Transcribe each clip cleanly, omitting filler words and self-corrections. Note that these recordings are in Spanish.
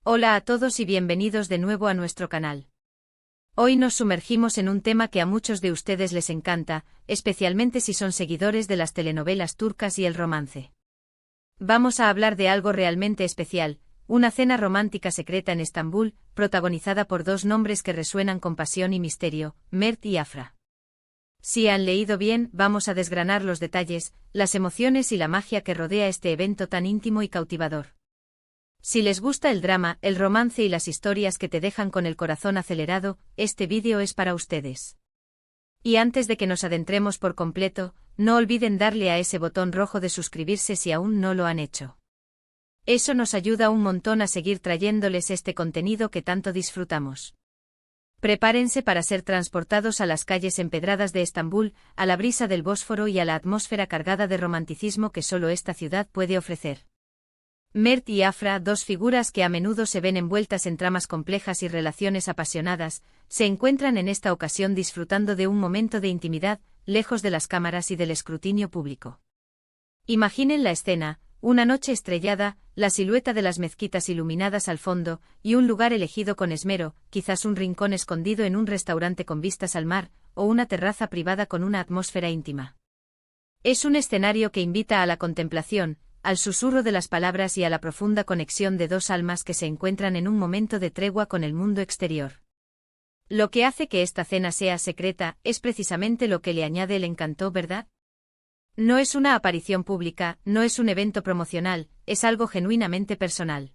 Hola a todos y bienvenidos de nuevo a nuestro canal. Hoy nos sumergimos en un tema que a muchos de ustedes les encanta, especialmente si son seguidores de las telenovelas turcas y el romance. Vamos a hablar de algo realmente especial, una cena romántica secreta en Estambul, protagonizada por dos nombres que resuenan con pasión y misterio, Mert y Afra. Si han leído bien, vamos a desgranar los detalles, las emociones y la magia que rodea este evento tan íntimo y cautivador. Si les gusta el drama, el romance y las historias que te dejan con el corazón acelerado, este vídeo es para ustedes. Y antes de que nos adentremos por completo, no olviden darle a ese botón rojo de suscribirse si aún no lo han hecho. Eso nos ayuda un montón a seguir trayéndoles este contenido que tanto disfrutamos. Prepárense para ser transportados a las calles empedradas de Estambul, a la brisa del Bósforo y a la atmósfera cargada de romanticismo que solo esta ciudad puede ofrecer. Mert y Afra, dos figuras que a menudo se ven envueltas en tramas complejas y relaciones apasionadas, se encuentran en esta ocasión disfrutando de un momento de intimidad, lejos de las cámaras y del escrutinio público. Imaginen la escena, una noche estrellada, la silueta de las mezquitas iluminadas al fondo, y un lugar elegido con esmero, quizás un rincón escondido en un restaurante con vistas al mar, o una terraza privada con una atmósfera íntima. Es un escenario que invita a la contemplación, al susurro de las palabras y a la profunda conexión de dos almas que se encuentran en un momento de tregua con el mundo exterior. Lo que hace que esta cena sea secreta es precisamente lo que le añade el encanto, ¿verdad? No es una aparición pública, no es un evento promocional, es algo genuinamente personal.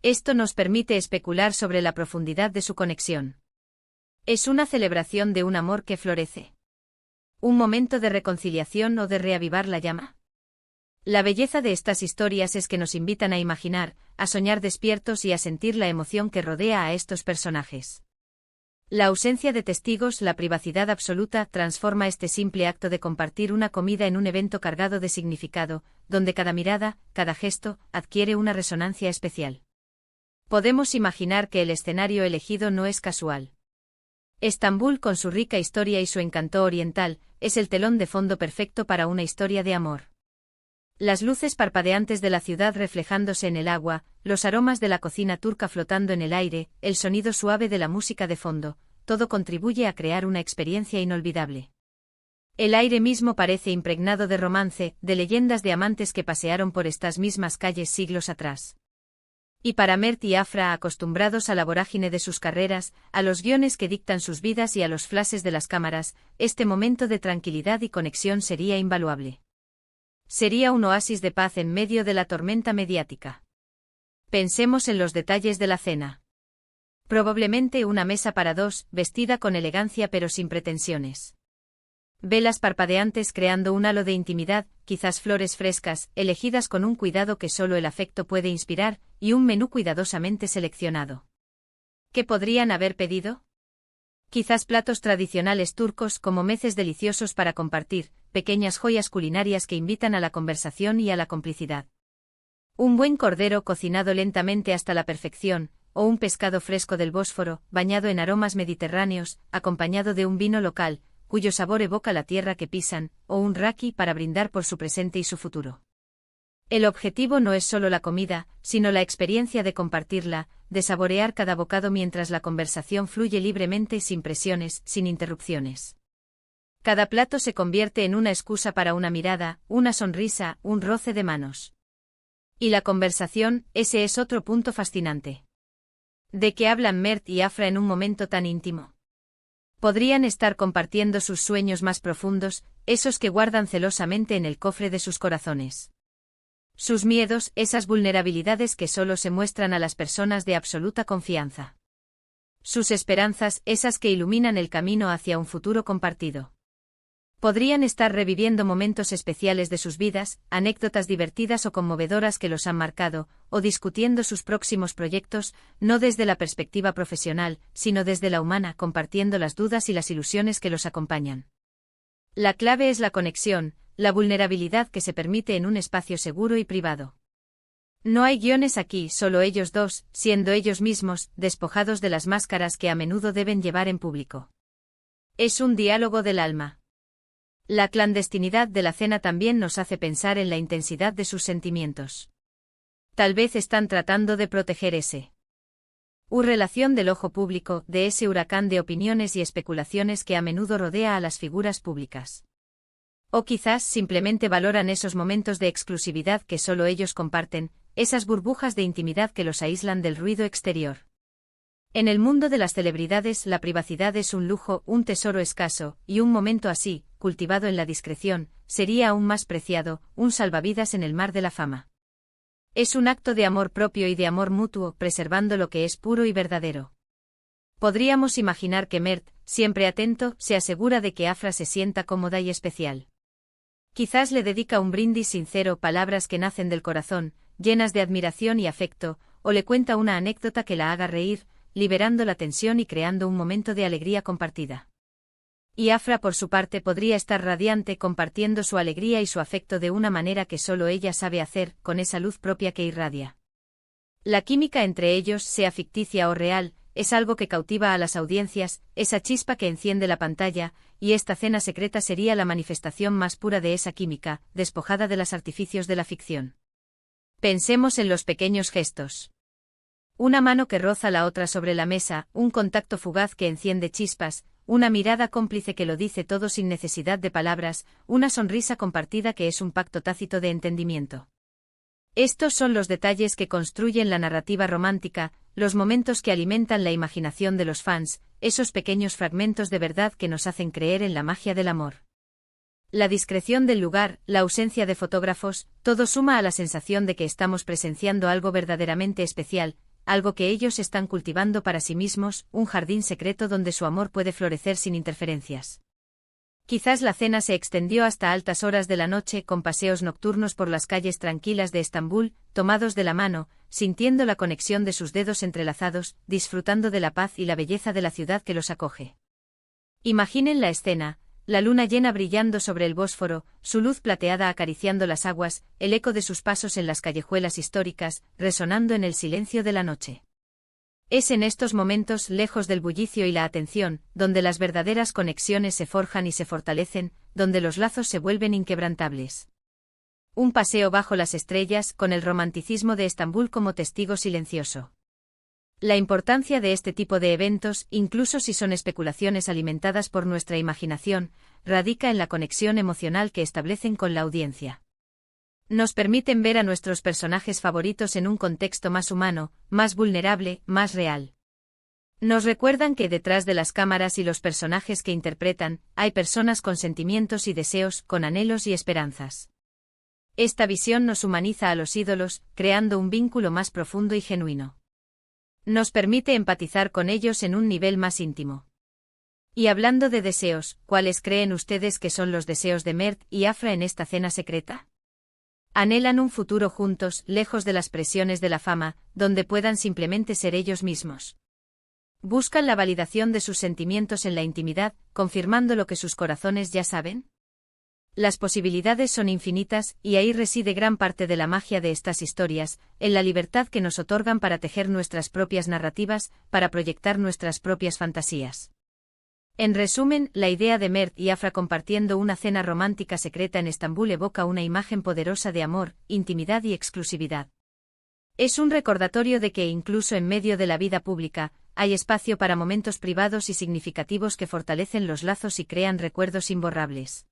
Esto nos permite especular sobre la profundidad de su conexión. Es una celebración de un amor que florece. ¿Un momento de reconciliación o de reavivar la llama? La belleza de estas historias es que nos invitan a imaginar, a soñar despiertos y a sentir la emoción que rodea a estos personajes. La ausencia de testigos, la privacidad absoluta, transforma este simple acto de compartir una comida en un evento cargado de significado, donde cada mirada, cada gesto, adquiere una resonancia especial. Podemos imaginar que el escenario elegido no es casual. Estambul, con su rica historia y su encanto oriental, es el telón de fondo perfecto para una historia de amor. Las luces parpadeantes de la ciudad reflejándose en el agua, los aromas de la cocina turca flotando en el aire, el sonido suave de la música de fondo, todo contribuye a crear una experiencia inolvidable. El aire mismo parece impregnado de romance, de leyendas de amantes que pasearon por estas mismas calles siglos atrás. Y para Mert y Afra, acostumbrados a la vorágine de sus carreras, a los guiones que dictan sus vidas y a los flashes de las cámaras, este momento de tranquilidad y conexión sería invaluable. Sería un oasis de paz en medio de la tormenta mediática. Pensemos en los detalles de la cena. Probablemente una mesa para dos, vestida con elegancia pero sin pretensiones. Velas parpadeantes creando un halo de intimidad, quizás flores frescas, elegidas con un cuidado que solo el afecto puede inspirar, y un menú cuidadosamente seleccionado. ¿Qué podrían haber pedido? Quizás platos tradicionales turcos como meces deliciosos para compartir, pequeñas joyas culinarias que invitan a la conversación y a la complicidad. Un buen cordero cocinado lentamente hasta la perfección, o un pescado fresco del Bósforo, bañado en aromas mediterráneos, acompañado de un vino local, cuyo sabor evoca la tierra que pisan, o un raki para brindar por su presente y su futuro. El objetivo no es solo la comida, sino la experiencia de compartirla, de saborear cada bocado mientras la conversación fluye libremente sin presiones, sin interrupciones. Cada plato se convierte en una excusa para una mirada, una sonrisa, un roce de manos. Y la conversación, ese es otro punto fascinante. ¿De qué hablan Mert y Afra en un momento tan íntimo? Podrían estar compartiendo sus sueños más profundos, esos que guardan celosamente en el cofre de sus corazones. Sus miedos, esas vulnerabilidades que solo se muestran a las personas de absoluta confianza. Sus esperanzas, esas que iluminan el camino hacia un futuro compartido. Podrían estar reviviendo momentos especiales de sus vidas, anécdotas divertidas o conmovedoras que los han marcado, o discutiendo sus próximos proyectos, no desde la perspectiva profesional, sino desde la humana, compartiendo las dudas y las ilusiones que los acompañan. La clave es la conexión, la vulnerabilidad que se permite en un espacio seguro y privado. No hay guiones aquí, solo ellos dos, siendo ellos mismos, despojados de las máscaras que a menudo deben llevar en público. Es un diálogo del alma. La clandestinidad de la cena también nos hace pensar en la intensidad de sus sentimientos. Tal vez están tratando de proteger ese Relación del ojo público, de ese huracán de opiniones y especulaciones que a menudo rodea a las figuras públicas. O quizás simplemente valoran esos momentos de exclusividad que solo ellos comparten, esas burbujas de intimidad que los aíslan del ruido exterior. En el mundo de las celebridades la privacidad es un lujo, un tesoro escaso, y un momento así, cultivado en la discreción, sería aún más preciado, un salvavidas en el mar de la fama. Es un acto de amor propio y de amor mutuo, preservando lo que es puro y verdadero. Podríamos imaginar que Mert, siempre atento, se asegura de que Afra se sienta cómoda y especial. Quizás le dedica un brindis sincero, palabras que nacen del corazón, llenas de admiración y afecto, o le cuenta una anécdota que la haga reír, liberando la tensión y creando un momento de alegría compartida. Y Afra por su parte podría estar radiante compartiendo su alegría y su afecto de una manera que solo ella sabe hacer, con esa luz propia que irradia. La química entre ellos, sea ficticia o real, es algo que cautiva a las audiencias, esa chispa que enciende la pantalla, y esta cena secreta sería la manifestación más pura de esa química, despojada de los artificios de la ficción. Pensemos en los pequeños gestos. Una mano que roza la otra sobre la mesa, un contacto fugaz que enciende chispas, una mirada cómplice que lo dice todo sin necesidad de palabras, una sonrisa compartida que es un pacto tácito de entendimiento. Estos son los detalles que construyen la narrativa romántica, los momentos que alimentan la imaginación de los fans, esos pequeños fragmentos de verdad que nos hacen creer en la magia del amor. La discreción del lugar, la ausencia de fotógrafos, todo suma a la sensación de que estamos presenciando algo verdaderamente especial, algo que ellos están cultivando para sí mismos, un jardín secreto donde su amor puede florecer sin interferencias. Quizás la cena se extendió hasta altas horas de la noche con paseos nocturnos por las calles tranquilas de Estambul, tomados de la mano, sintiendo la conexión de sus dedos entrelazados, disfrutando de la paz y la belleza de la ciudad que los acoge. Imaginen la escena. La luna llena brillando sobre el Bósforo, su luz plateada acariciando las aguas, el eco de sus pasos en las callejuelas históricas, resonando en el silencio de la noche. Es en estos momentos, lejos del bullicio y la atención, donde las verdaderas conexiones se forjan y se fortalecen, donde los lazos se vuelven inquebrantables. Un paseo bajo las estrellas, con el romanticismo de Estambul como testigo silencioso. La importancia de este tipo de eventos, incluso si son especulaciones alimentadas por nuestra imaginación, radica en la conexión emocional que establecen con la audiencia. Nos permiten ver a nuestros personajes favoritos en un contexto más humano, más vulnerable, más real. Nos recuerdan que detrás de las cámaras y los personajes que interpretan, hay personas con sentimientos y deseos, con anhelos y esperanzas. Esta visión nos humaniza a los ídolos, creando un vínculo más profundo y genuino. Nos permite empatizar con ellos en un nivel más íntimo. Y hablando de deseos, ¿cuáles creen ustedes que son los deseos de Mert y Afra en esta cena secreta? Anhelan un futuro juntos, lejos de las presiones de la fama, donde puedan simplemente ser ellos mismos. ¿Buscan la validación de sus sentimientos en la intimidad, confirmando lo que sus corazones ya saben? Las posibilidades son infinitas, y ahí reside gran parte de la magia de estas historias, en la libertad que nos otorgan para tejer nuestras propias narrativas, para proyectar nuestras propias fantasías. En resumen, la idea de Mert y Afra compartiendo una cena romántica secreta en Estambul evoca una imagen poderosa de amor, intimidad y exclusividad. Es un recordatorio de que incluso en medio de la vida pública, hay espacio para momentos privados y significativos que fortalecen los lazos y crean recuerdos imborrables.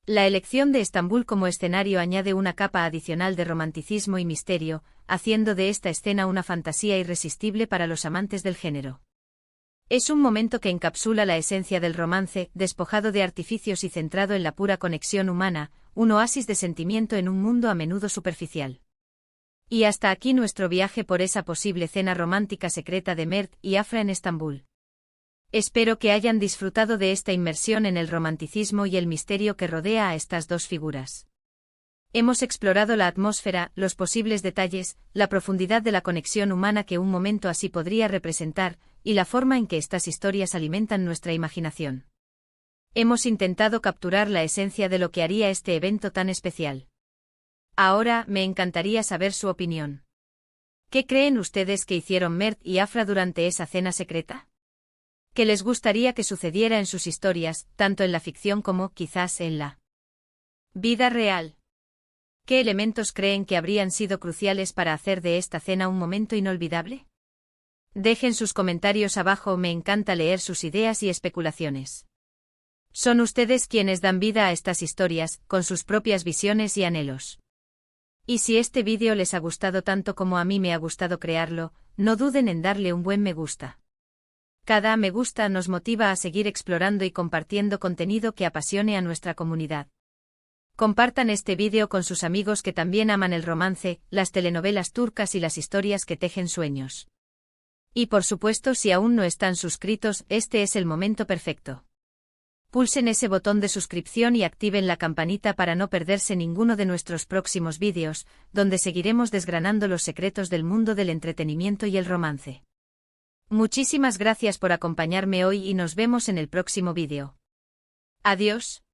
La elección de Estambul como escenario añade una capa adicional de romanticismo y misterio, haciendo de esta escena una fantasía irresistible para los amantes del género. Es un momento que encapsula la esencia del romance, despojado de artificios y centrado en la pura conexión humana, un oasis de sentimiento en un mundo a menudo superficial. Y hasta aquí nuestro viaje por esa posible cena romántica secreta de Mert y Afra en Estambul. Espero que hayan disfrutado de esta inmersión en el romanticismo y el misterio que rodea a estas dos figuras. Hemos explorado la atmósfera, los posibles detalles, la profundidad de la conexión humana que un momento así podría representar, y la forma en que estas historias alimentan nuestra imaginación. Hemos intentado capturar la esencia de lo que haría este evento tan especial. Ahora, me encantaría saber su opinión. ¿Qué creen ustedes que hicieron Mert y Afra durante esa cena secreta? ¿Qué les gustaría que sucediera en sus historias, tanto en la ficción como, quizás, en la vida real? ¿Qué elementos creen que habrían sido cruciales para hacer de esta cena un momento inolvidable? Dejen sus comentarios abajo, me encanta leer sus ideas y especulaciones. Son ustedes quienes dan vida a estas historias, con sus propias visiones y anhelos. Y si este vídeo les ha gustado tanto como a mí me ha gustado crearlo, no duden en darle un buen me gusta. Cada me gusta nos motiva a seguir explorando y compartiendo contenido que apasione a nuestra comunidad. Compartan este vídeo con sus amigos que también aman el romance, las telenovelas turcas y las historias que tejen sueños. Y por supuesto, si aún no están suscritos, este es el momento perfecto. Pulsen ese botón de suscripción y activen la campanita para no perderse ninguno de nuestros próximos vídeos, donde seguiremos desgranando los secretos del mundo del entretenimiento y el romance. Muchísimas gracias por acompañarme hoy y nos vemos en el próximo vídeo. Adiós.